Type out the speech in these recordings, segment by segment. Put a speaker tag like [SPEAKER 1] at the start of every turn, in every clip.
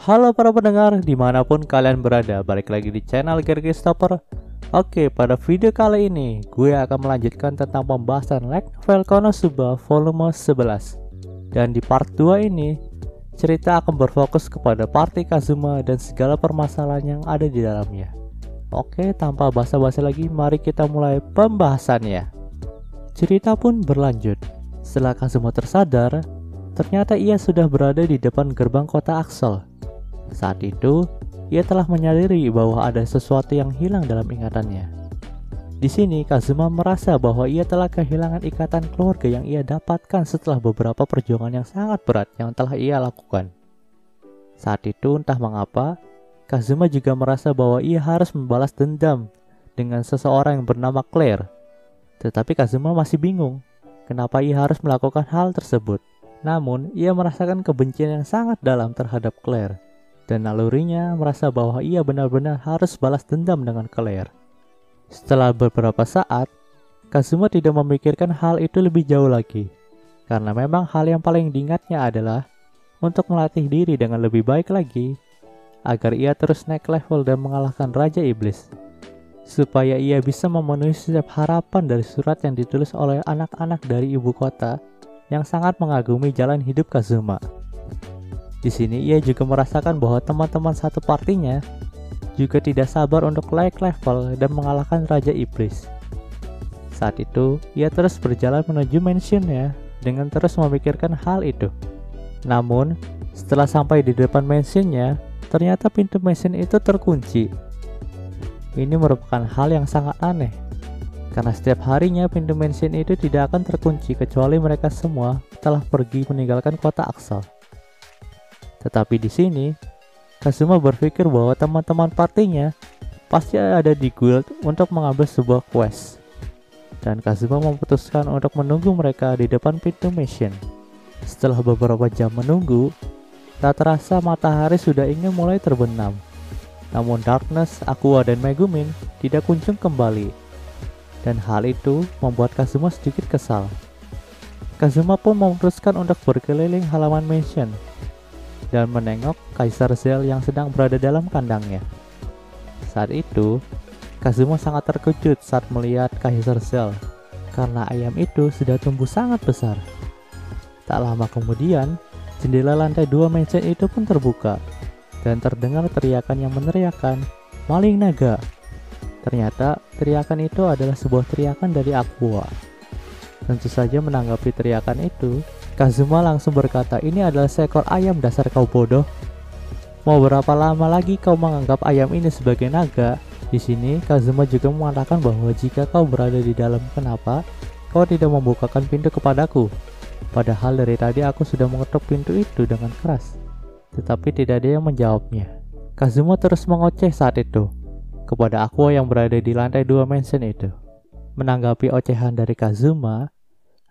[SPEAKER 1] Halo para pendengar, dimanapun kalian berada, balik lagi di channel Gergestopper. Oke, pada video kali ini gue akan melanjutkan tentang pembahasan Light Novel Konosuba volume 11. Dan di part 2 ini, cerita akan berfokus kepada party Kazuma dan segala permasalahan yang ada di dalamnya. Oke, tanpa basa-basi lagi, mari kita mulai pembahasannya. Cerita pun berlanjut. Setelah Kazuma tersadar, ternyata ia sudah berada di depan gerbang kota Axel. Saat itu, ia telah menyadari bahwa ada sesuatu yang hilang dalam ingatannya. Di sini, Kazuma merasa bahwa ia telah kehilangan ikatan keluarga yang ia dapatkan setelah beberapa perjuangan yang sangat berat yang telah ia lakukan. Saat itu, entah mengapa, Kazuma juga merasa bahwa ia harus membalas dendam dengan seseorang yang bernama Claire. Tetapi Kazuma masih bingung kenapa ia harus melakukan hal tersebut. Namun, ia merasakan kebencian yang sangat dalam terhadap Claire. Dan nalurinya merasa bahwa ia benar-benar harus balas dendam dengan Claire. Setelah beberapa saat, Kazuma tidak memikirkan hal itu lebih jauh lagi. Karena memang hal yang paling diingatnya adalah untuk melatih diri dengan lebih baik lagi, agar ia terus naik level dan mengalahkan Raja Iblis. Supaya ia bisa memenuhi setiap harapan dari surat yang ditulis oleh anak-anak dari ibu kota yang sangat mengagumi jalan hidup Kazuma. Di sini ia juga merasakan bahwa teman-teman satu partinya juga tidak sabar untuk naik level dan mengalahkan Raja Iblis. Saat itu, ia terus berjalan menuju mansionnya dengan terus memikirkan hal itu. Namun, setelah sampai di depan mansionnya, ternyata pintu mansion itu terkunci. Ini merupakan hal yang sangat aneh, karena setiap harinya pintu mansion itu tidak akan terkunci kecuali mereka semua telah pergi meninggalkan kota Axel. Tetapi di sini, Kazuma berpikir bahwa teman-teman partinya pasti ada di guild untuk mengambil sebuah quest. Dan Kazuma memutuskan untuk menunggu mereka di depan pintu mansion. Setelah beberapa jam menunggu, tak terasa matahari sudah ingin mulai terbenam. Namun Darkness, Aqua, dan Megumin tidak kunjung kembali. Dan hal itu membuat Kazuma sedikit kesal. Kazuma pun memutuskan untuk berkeliling halaman mansion dan menengok Kaisar Zell yang sedang berada dalam kandangnya. Saat itu, Kazuma sangat terkejut saat melihat Kaisar Zell karena ayam itu sudah tumbuh sangat besar. Tak lama kemudian, jendela lantai 2 mansion itu pun terbuka dan terdengar teriakan yang meneriakkan, "Maling naga!" Ternyata teriakan itu adalah sebuah teriakan dari Aqua. Tentu saja menanggapi teriakan itu, Kazuma langsung berkata, "Ini adalah seekor ayam, dasar kau bodoh. Mau berapa lama lagi kau menganggap ayam ini sebagai naga?" Di sini Kazuma juga mengatakan bahwa jika kau berada di dalam, kenapa kau tidak membukakan pintu kepadaku? Padahal dari tadi aku sudah mengetuk pintu itu dengan keras. Tetapi tidak ada yang menjawabnya. Kazuma terus mengoceh saat itu kepada Aqua yang berada di lantai 2 mansion itu. Menanggapi ocehan dari Kazuma,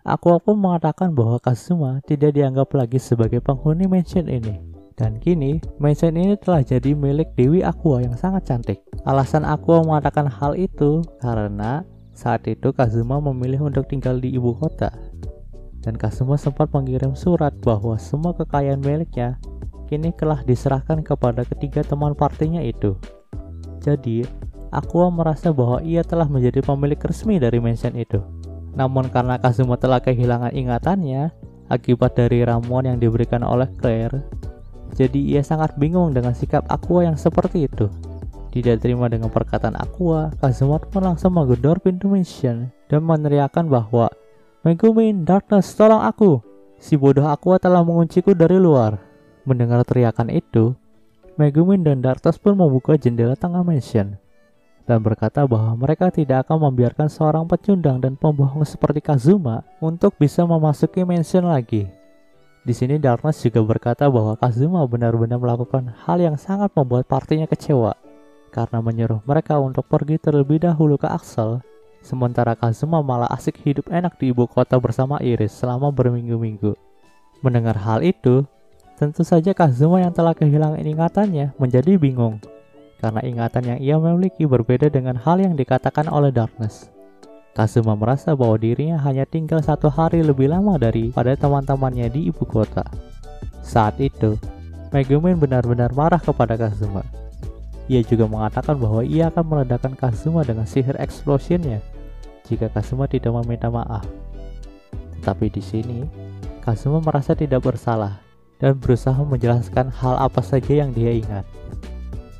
[SPEAKER 1] Aqua pun mengatakan bahwa Kazuma tidak dianggap lagi sebagai penghuni mansion ini. Dan kini, mansion ini telah jadi milik Dewi Aqua yang sangat cantik. Alasan Aqua mengatakan hal itu karena saat itu Kazuma memilih untuk tinggal di ibu kota. Dan Kazuma sempat mengirim surat bahwa semua kekayaan miliknya kini telah diserahkan kepada ketiga teman partinya itu. Jadi, Aqua merasa bahwa ia telah menjadi pemilik resmi dari mansion itu. Namun karena Kazuma telah kehilangan ingatannya akibat dari ramuan yang diberikan oleh Claire, jadi ia sangat bingung dengan sikap Aqua yang seperti itu. Tidak terima dengan perkataan Aqua, Kazuma pun langsung menggedor pintu mansion dan meneriakkan bahwa, "Megumin, Darkness, tolong aku! Si bodoh Aqua telah mengunciku dari luar." Mendengar teriakan itu, Megumin dan Darkness pun membuka jendela tengah mansion dan berkata bahwa mereka tidak akan membiarkan seorang pecundang dan pembohong seperti Kazuma untuk bisa memasuki mansion lagi. Di sini Darkness juga berkata bahwa Kazuma benar-benar melakukan hal yang sangat membuat partinya kecewa karena menyuruh mereka untuk pergi terlebih dahulu ke Axel, sementara Kazuma malah asik hidup enak di ibu kota bersama Iris selama berminggu-minggu. Mendengar hal itu, tentu saja Kazuma yang telah kehilangan ingatannya menjadi bingung. Karena ingatan yang ia miliki berbeda dengan hal yang dikatakan oleh Darkness. Kazuma merasa bahwa dirinya hanya tinggal 1 hari lebih lama daripada teman-temannya di ibu kota. Saat itu, Megumin benar-benar marah kepada Kazuma. Ia juga mengatakan bahwa ia akan meledakkan Kazuma dengan sihir explosionnya jika Kazuma tidak meminta maaf. Tetapi di sini, Kazuma merasa tidak bersalah dan berusaha menjelaskan hal apa saja yang dia ingat.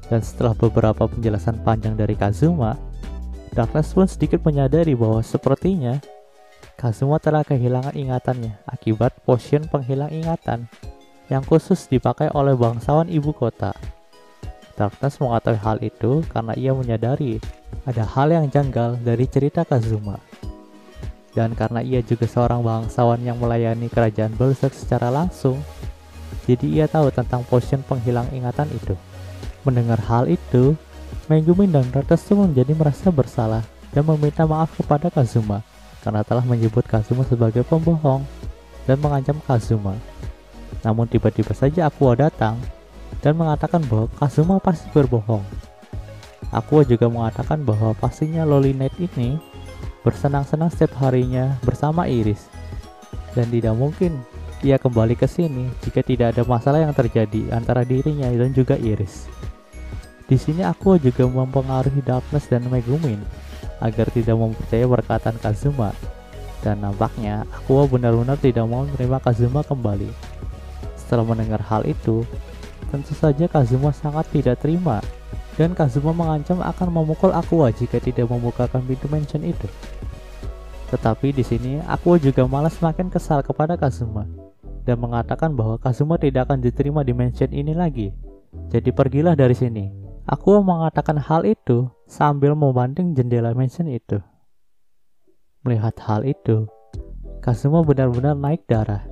[SPEAKER 1] Dan setelah beberapa penjelasan panjang dari Kazuma, Darkness pun sedikit menyadari bahwa sepertinya Kazuma telah kehilangan ingatannya akibat potion penghilang ingatan yang khusus dipakai oleh bangsawan ibu kota. Darkness mengetahui hal itu karena ia menyadari ada hal yang janggal dari cerita Kazuma. Dan karena ia juga seorang bangsawan yang melayani kerajaan Berserk secara langsung, jadi ia tahu tentang potion penghilang ingatan itu. Mendengar hal itu, Megumin dan Darkness pun menjadi merasa bersalah dan meminta maaf kepada Kazuma karena telah menyebut Kazuma sebagai pembohong dan mengancam Kazuma. Namun tiba-tiba saja Aqua datang dan mengatakan bahwa Kazuma pasti berbohong. Aqua juga mengatakan bahwa pastinya Loli Knight ini bersenang-senang setiap harinya bersama Iris, dan tidak mungkin ia kembali ke sini jika tidak ada masalah yang terjadi antara dirinya dan juga Iris. Di sini Aqua juga mempengaruhi Darkness dan Megumin agar tidak mempercayai perkataan Kazuma, dan nampaknya Aqua benar-benar tidak mau menerima Kazuma kembali. Setelah mendengar hal itu, tentu saja Kazuma sangat tidak terima, dan Kazuma mengancam akan memukul Aqua jika tidak membukakan pintu mansion itu. Tetapi di sini Aqua juga malah semakin kesal kepada Kazuma dan mengatakan bahwa Kazuma tidak akan diterima di mansion ini lagi. Jadi pergilah dari sini. Aqua mengatakan hal itu sambil membanting jendela mansion itu. Melihat hal itu, Kazuma benar-benar naik darah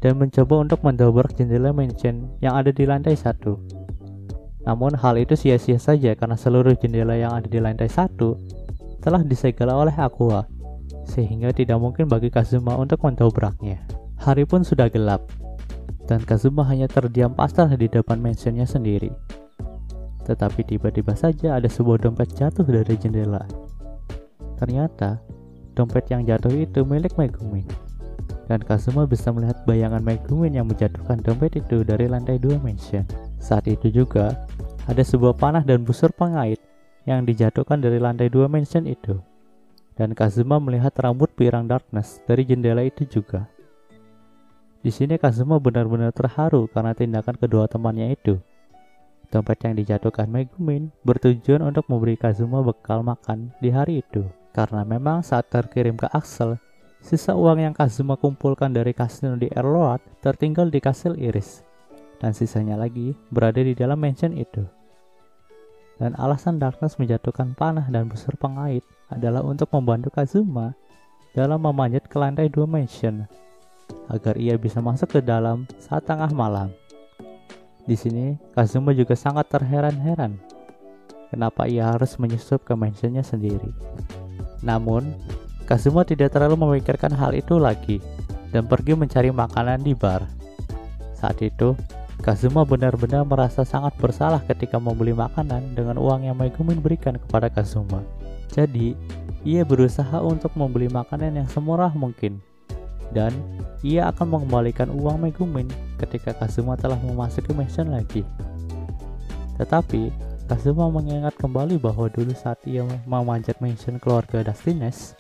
[SPEAKER 1] dan mencoba untuk mendobrak jendela mansion yang ada di lantai 1. Namun hal itu sia-sia saja karena seluruh jendela yang ada di lantai 1 telah disegel oleh Aqua, sehingga tidak mungkin bagi Kazuma untuk mendobraknya. Hari pun sudah gelap, dan Kazuma hanya terdiam pasrah di depan mansionnya sendiri. Tetapi tiba-tiba saja ada sebuah dompet jatuh dari jendela. Ternyata, dompet yang jatuh itu milik Megumin, dan Kazuma bisa melihat bayangan Megumin yang menjatuhkan dompet itu dari lantai 2 mansion. Saat itu juga, ada sebuah panah dan busur pengait yang dijatuhkan dari lantai 2 mansion itu. Dan Kazuma melihat rambut pirang Darkness dari jendela itu juga. Di sini Kazuma benar-benar terharu karena tindakan kedua temannya itu. Dompet yang dijatuhkan Megumin bertujuan untuk memberi Kazuma bekal makan di hari itu. Karena memang saat terkirim ke Axel, sisa uang yang Kazuma kumpulkan dari kasino di Erloat tertinggal di kastil Iris, dan sisanya lagi berada di dalam mansion itu. Dan alasan Darkness menjatuhkan panah dan busur pengait adalah untuk membantu Kazuma dalam memanjat ke lantai 2 mansion agar ia bisa masuk ke dalam saat tengah malam. Di sini Kazuma juga sangat terheran-heran kenapa ia harus menyusup ke mansionnya sendiri. Namun Kazuma tidak terlalu memikirkan hal itu lagi dan pergi mencari makanan di bar. Saat itu Kazuma benar-benar merasa sangat bersalah ketika membeli makanan dengan uang yang Megumin berikan kepada Kazuma. Jadi, ia berusaha untuk membeli makanan yang semurah mungkin, dan ia akan mengembalikan uang Megumin ketika Kazuma telah memasuki mansion lagi. Tetapi, Kazuma mengingat kembali bahwa dulu saat ia memanjat mansion keluarga Dustines,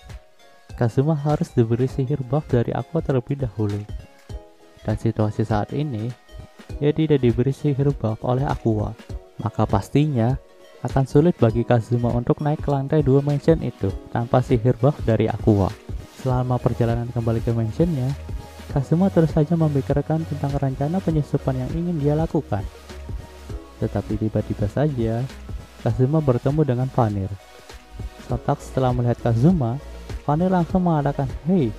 [SPEAKER 1] Kazuma harus diberi sihir buff dari Aqua terlebih dahulu. Dan situasi saat ini, ia tidak diberi sihir buff oleh Aqua, maka pastinya akan sulit bagi Kazuma untuk naik ke lantai 2 mansion itu tanpa sihir buff dari Aqua. Selama perjalanan kembali ke mansionnya, Kazuma terus saja memikirkan tentang rencana penyusupan yang ingin dia lakukan. Tetapi tiba-tiba saja, Kazuma bertemu dengan Vanir. Sontak setelah melihat Kazuma, Vanir langsung mengatakan, "Hei,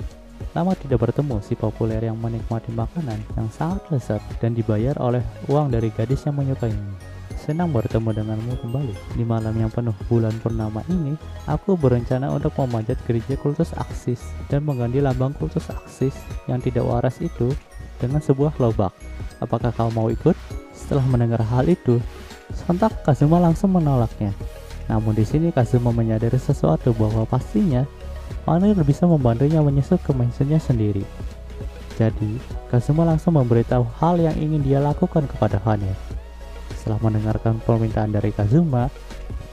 [SPEAKER 1] lama tidak bertemu si populer yang menikmati makanan yang sangat lezat dan dibayar oleh uang dari gadis yang menyukainya. Senang bertemu denganmu kembali. Di malam yang penuh bulan purnama ini, aku berencana untuk memanjat gereja kultus Aksis dan mengganti lambang kultus Aksis yang tidak waras itu dengan sebuah lobak. Apakah kau mau ikut?" Setelah mendengar hal itu, sontak Kazuma langsung menolaknya. Namun di sini Kazuma menyadari sesuatu bahwa pastinya Vanir bisa membantunya menyusup ke mansionnya sendiri. Jadi, Kazuma langsung memberitahu hal yang ingin dia lakukan kepada Vanir. Setelah mendengarkan permintaan dari Kazuma,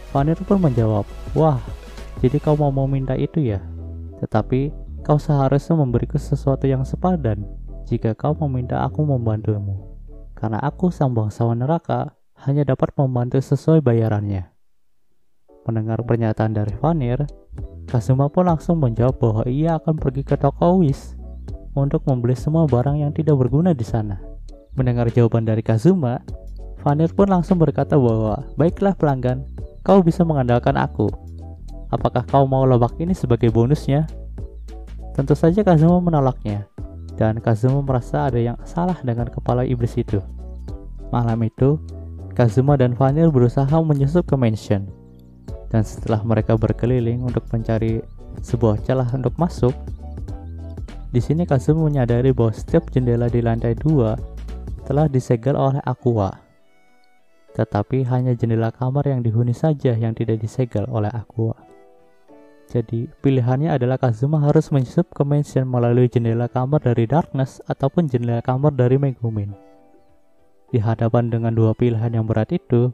[SPEAKER 1] Vanir pun menjawab, "Wah, jadi kau mau meminta itu ya? Tetapi, kau seharusnya memberiku sesuatu yang sepadan jika kau meminta aku membantumu. Karena aku sang bangsawan neraka hanya dapat membantu sesuai bayarannya." Mendengar pernyataan dari Vanir, Kazuma pun langsung menjawab bahwa ia akan pergi ke toko Wish untuk membeli semua barang yang tidak berguna di sana. Mendengar jawaban dari Kazuma, Vanir pun langsung berkata bahwa, "Baiklah pelanggan, kau bisa mengandalkan aku. Apakah kau mau lobak ini sebagai bonusnya?" Tentu saja Kazuma menolaknya, dan Kazuma merasa ada yang salah dengan kepala iblis itu. Malam itu, Kazuma dan Vanir berusaha menyusup ke mansion. Dan setelah mereka berkeliling untuk mencari sebuah celah untuk masuk, di sini Kazuma menyadari bahwa setiap jendela di lantai 2 telah disegel oleh Aqua. Tetapi hanya jendela kamar yang dihuni saja yang tidak disegel oleh Aqua. Jadi pilihannya adalah Kazuma harus menyusup ke mansion melalui jendela kamar dari Darkness ataupun jendela kamar dari Megumin. Di hadapan dengan dua pilihan yang berat itu,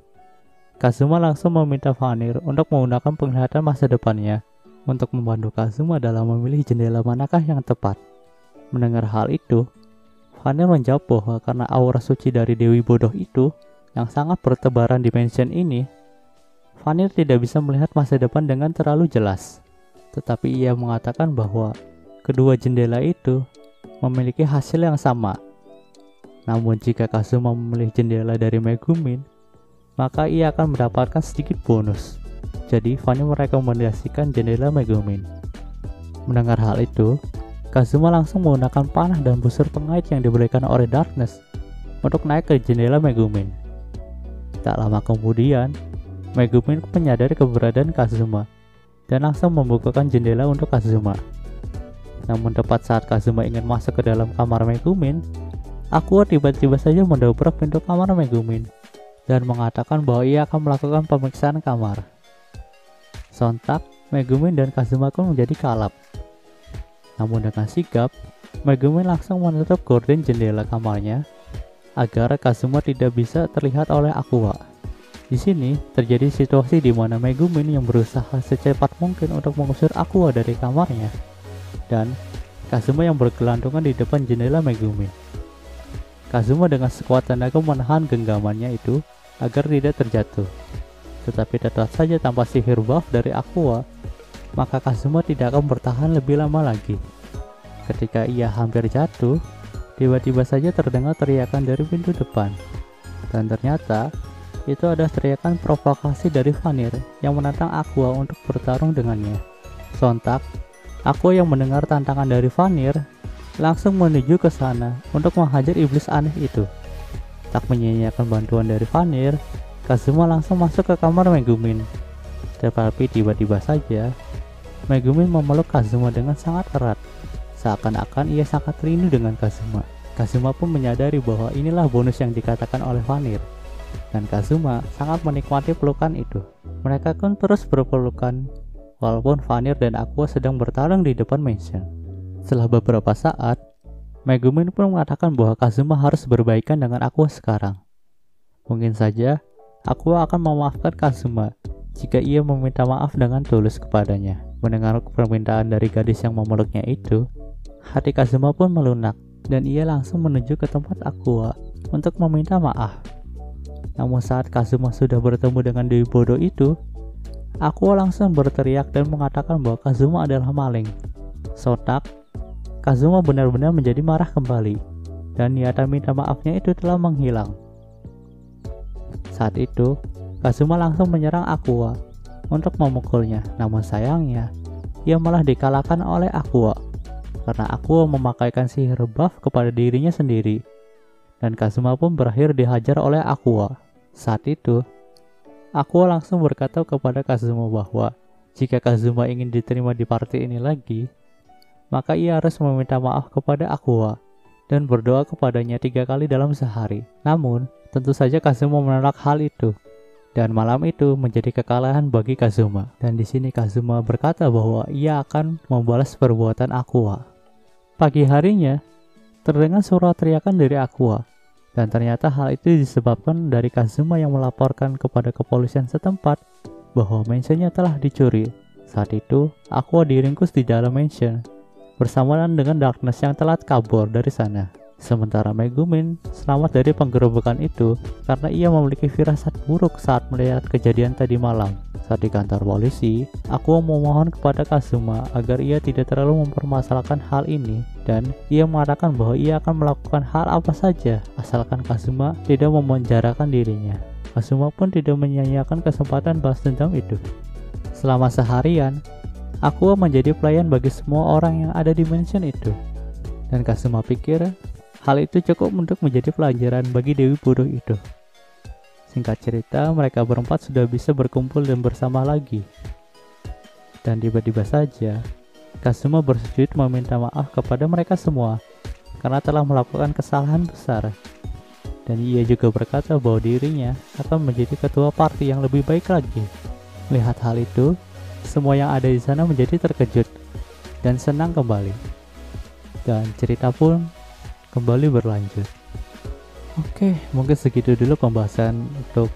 [SPEAKER 1] Kazuma langsung meminta Vanir untuk menggunakan penglihatan masa depannya untuk membantu Kazuma dalam memilih jendela manakah yang tepat. Mendengar hal itu, Vanir menjawab bahwa karena aura suci dari Dewi Bodoh itu yang sangat bertebaran di mansion ini, Vanir tidak bisa melihat masa depan dengan terlalu jelas. Tetapi ia mengatakan bahwa kedua jendela itu memiliki hasil yang sama. Namun jika Kazuma memilih jendela dari Megumin, maka ia akan mendapatkan sedikit bonus. Jadi Vanir merekomendasikan jendela Megumin. Mendengar hal itu, Kazuma langsung menggunakan panah dan busur pengait yang diberikan oleh Darkness untuk naik ke jendela Megumin. Tak lama kemudian, Megumin menyadari keberadaan Kazuma dan langsung membukakan jendela untuk Kazuma. Namun tepat saat Kazuma ingin masuk ke dalam kamar Megumin, Aqua tiba-tiba saja mendobrak pintu kamar Megumin dan mengatakan bahwa ia akan melakukan pemeriksaan kamar. Sontak, Megumin dan Kazuma pun menjadi kalap. Namun dengan sigap, Megumin langsung menutup gorden jendela kamarnya agar Kazuma tidak bisa terlihat oleh Aqua. Di sini terjadi situasi di mana Megumin yang berusaha secepat mungkin untuk mengusir Aqua dari kamarnya, dan Kazuma yang bergelantungan di depan jendela Megumin. Kazuma dengan sekuat tenaga menahan genggamannya itu agar tidak terjatuh. Tetapi tetap saja tanpa sihir buff dari Aqua, maka Kazuma tidak akan bertahan lebih lama lagi. Ketika ia hampir jatuh, tiba-tiba saja terdengar teriakan dari pintu depan. Dan ternyata, itu adalah teriakan provokasi dari Vanir yang menantang Aqua untuk bertarung dengannya. Sontak, Aqua yang mendengar tantangan dari Vanir langsung menuju ke sana untuk menghajar iblis aneh itu. Tak menyia-nyiakan bantuan dari Vanir, Kazuma langsung masuk ke kamar Megumin. Tetapi tiba-tiba saja, Megumin memeluk Kazuma dengan sangat erat, seakan-akan ia sangat rindu dengan Kazuma. Kazuma pun menyadari bahwa inilah bonus yang dikatakan oleh Vanir, dan Kazuma sangat menikmati pelukan itu. Mereka pun terus berpelukan, walaupun Vanir dan Aqua sedang bertarung di depan mansion. Setelah beberapa saat, Megumin pun mengatakan bahwa Kazuma harus berbaikan dengan Aqua sekarang. Mungkin saja Aqua akan memaafkan Kazuma jika ia meminta maaf dengan tulus kepadanya. Mendengar permintaan dari gadis yang memeluknya itu, hati Kazuma pun melunak dan ia langsung menuju ke tempat Aqua untuk meminta maaf. Namun saat Kazuma sudah bertemu dengan Dewi Bodoh itu, Aqua langsung berteriak dan mengatakan bahwa Kazuma adalah maling. Sontak, Kazuma benar-benar menjadi marah kembali, dan niatan minta maafnya itu telah menghilang. Saat itu, Kazuma langsung menyerang Aqua untuk memukulnya, namun sayangnya, ia malah dikalahkan oleh Aqua, karena Aqua memakaikan sihir buff kepada dirinya sendiri, dan Kazuma pun berakhir dihajar oleh Aqua. Saat itu, Aqua langsung berkata kepada Kazuma bahwa jika Kazuma ingin diterima di party ini lagi, maka ia harus meminta maaf kepada Aqua dan berdoa kepadanya 3 kali dalam sehari. Namun, tentu saja Kazuma menolak hal itu, dan malam itu menjadi kekalahan bagi Kazuma. Dan di sini Kazuma berkata bahwa ia akan membalas perbuatan Aqua. Pagi harinya, terdengar suara teriakan dari Aqua. Dan ternyata hal itu disebabkan dari Kazuma yang melaporkan kepada kepolisian setempat bahwa mansionnya telah dicuri. Saat itu, Aqua diringkus di dalam mansion bersamaan dengan Darkness yang telah kabur dari sana. Sementara Megumin selamat dari penggerebekan itu karena ia memiliki firasat buruk saat melihat kejadian tadi malam. Saat di kantor polisi, Aqua memohon kepada Kazuma agar ia tidak terlalu mempermasalahkan hal ini dan ia mengatakan bahwa ia akan melakukan hal apa saja asalkan Kazuma tidak memenjarakan dirinya. Kazuma pun tidak menyia-nyiakan kesempatan balas dendam itu. Selama seharian, Aqua menjadi pelayan bagi semua orang yang ada di mansion itu. Dan Kazuma pikir hal itu cukup untuk menjadi pelajaran bagi Dewi Bodoh itu. Singkat cerita, mereka berempat sudah bisa berkumpul dan bersama lagi. Dan tiba-tiba saja, Kazuma bersujud meminta maaf kepada mereka semua karena telah melakukan kesalahan besar. Dan ia juga berkata bahwa dirinya akan menjadi ketua party yang lebih baik lagi. Melihat hal itu, semua yang ada di sana menjadi terkejut dan senang kembali. Dan cerita pun kembali berlanjut. Oke, mungkin segitu dulu pembahasan untuk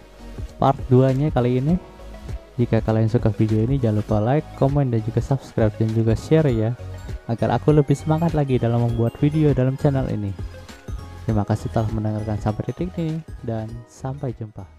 [SPEAKER 1] part 2-nya kali ini. Jika kalian suka video ini, jangan lupa like, komen, dan juga subscribe, dan juga share ya, agar aku lebih semangat lagi dalam membuat video dalam channel ini. Terima kasih telah mendengarkan sampai titik ini, dan sampai jumpa.